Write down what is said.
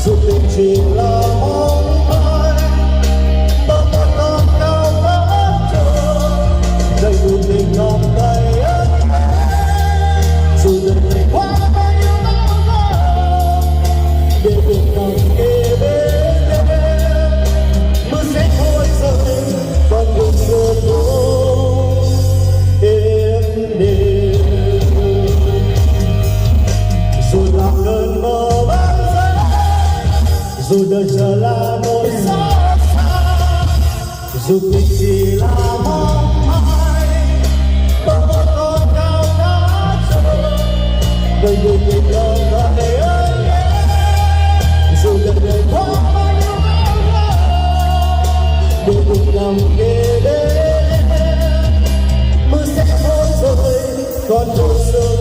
dù tình chỉ là mong mỏi bao con non cao ngất trời đầy đủ tình ngọn tay ơi dù đời này qua bao nhiêu đau khổ để được nằm kề bên em mưa sẽ thôi rơi còn đường xưa thôi êm đềm dù là cơn mơ bão dù đời giờ là nỗi xót xa dù tình chỉ là mong mỏi bao con con cao ngất trời đời người tình lòng đời ơi dù đời đời qua bao nhiêu bão tố để cùng nằm kề bên mưa sẽ thôi rồi còn đường xưa